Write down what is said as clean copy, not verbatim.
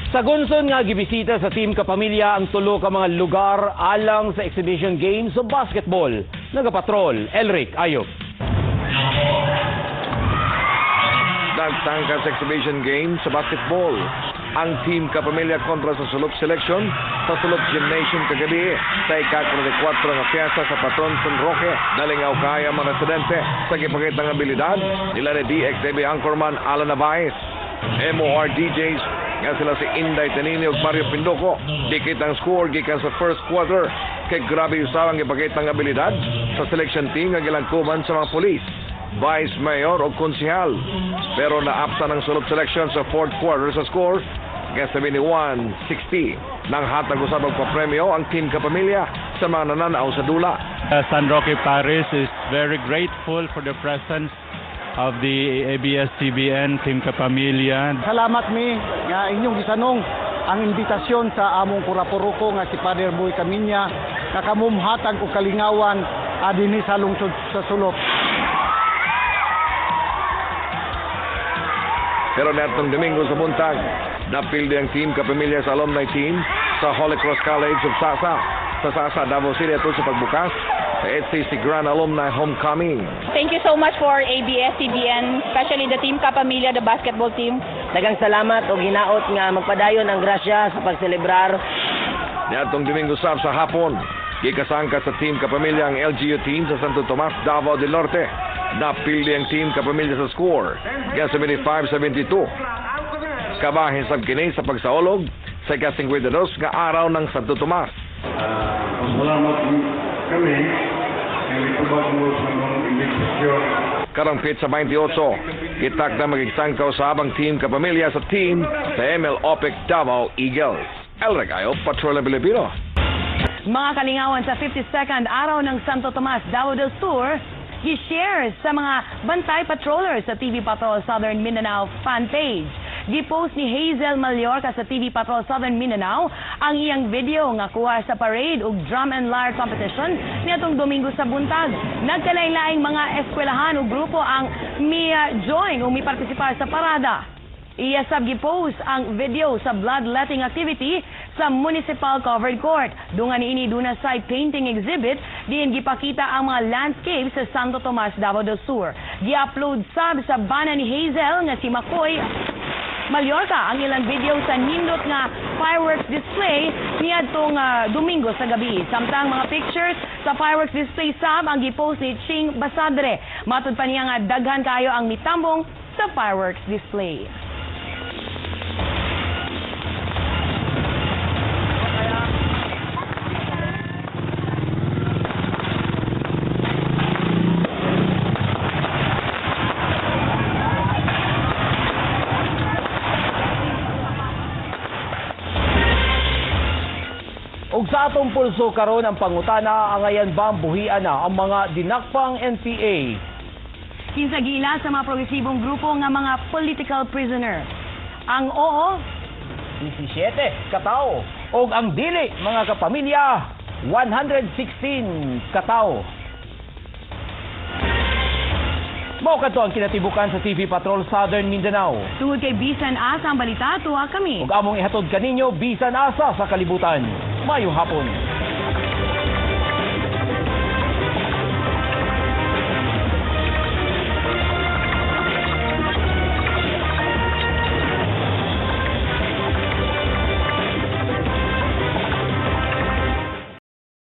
Sa Gunson nga gibisita sa Team Kapamilya ang tulo ka mga lugar alang sa exhibition games sa basketball. Nagapatrol, Elric Ayop. Nagtangka sa exhibition game sa basketball. Ang Team Kapamilya kontra sa Sulop Selection sa Sulop Gymnasium kagabi sa ika-4 nga piyesta sa Patron San Roque. Nalingaw kaya mga residente sa gipakitang abilidad nila ni DXTV Anchorman Alan Navais, MOR DJs nga sila si Inday Tanini ug Mario Pindoco. Dikit ang score gikan sa first quarter kay grabe usawang gipakitang abilidad sa selection team nga gilangkuman sa mga pulis, vice mayor o konsehal. Pero naapsa ng Sulop Selection sa fourth quarter sa score kaya 71-60. Nang hatag usab og papremyo ang Team Kapamilya sa mga nananaw sa dula. San Roque Parish is very grateful for the presence of the ABS-CBN Team Kapamilya. Salamat mi nga inyong gisanong ang imbitasyon sa among kurapuruko nga si Father Boy Camiña nga kamumhatag og kalingawan dinhi sa lungsod sa Sulop. Pero netong Domingo sa buntag, napildi ang Team Kapamilya sa alumni team sa Holy Cross College of Sasa. Sa Sasa, Davao City ito sa pagbukas sa HCC Grand Alumni Homecoming. Thank you so much for ABS-CBN, especially the Team Kapamilya, the basketball team. Daghang salamat o ginaot nga magpadayon ang grasya sa pagselebrar. Netong Domingo sa hapon, gikasangka sa Team Kapamilya ang LGU team sa Santo Tomas, Davao del Norte. Napildi ang Team Kapamilya sa score kaya 75-72. Kabahin sab kini sa pagsaolog sa ika-52 nga araw ng Santo Tomas. Salamat kami ang itubag mo sa mga imbitasyon. Karampit sa 28, itak na magigsangkaw sa abang Team Kapamilya sa team sa ML OPEC Davao Eagles. Elric Ayop, Patrol ng Pilipino. Mga kalingawan sa 52nd araw ng Santo Tomas, Davao del Sur, i-share sa mga bantay patrollers sa TV Patrol Southern Mindanao fan page. Gipost ni Hazel Mallorca sa TV Patrol Southern Mindanao ang iyang video nga kuha sa parade ug drum and lyre competition niadtong Domingo sa buntag. Nagkalain-laing mga eskwelahan ug grupo ang join o partisipar sa parada. Iya sab gipost ang video sa bloodletting activity sa Municipal Covered Court. Dungan niini duna side painting exhibit diin gipakita ang mga landscapes sa Santo Tomas, Davao del Sur. Gi-upload sab sa bana ni Hazel nga si Makoy Mallorca ang ilang video sa nindot nga fireworks display niadtong Domingo sa gabi. Samtang mga pictures sa fireworks display sab ang gipost ni Ching Basadre. Matud pa niya nga daghan kayo ang mitambong sa fireworks display. Ug sa atong pulso karon ang pangutana, ang ayan ba buhian na ang mga dinakpang NPA? Kinsa gila sa mga progresibong grupo nga mga political prisoner. Ang oo, 17 katao. Ug ang dili mga kapamilya, 116 katao. Mao kadto ang kinatibukan sa TV Patrol Southern Mindanao. tungod kay bisan asa ang balita, tuwa kami. Ug among ihatod kaninyo bisan asa sa kalibutan. Mayong hapon.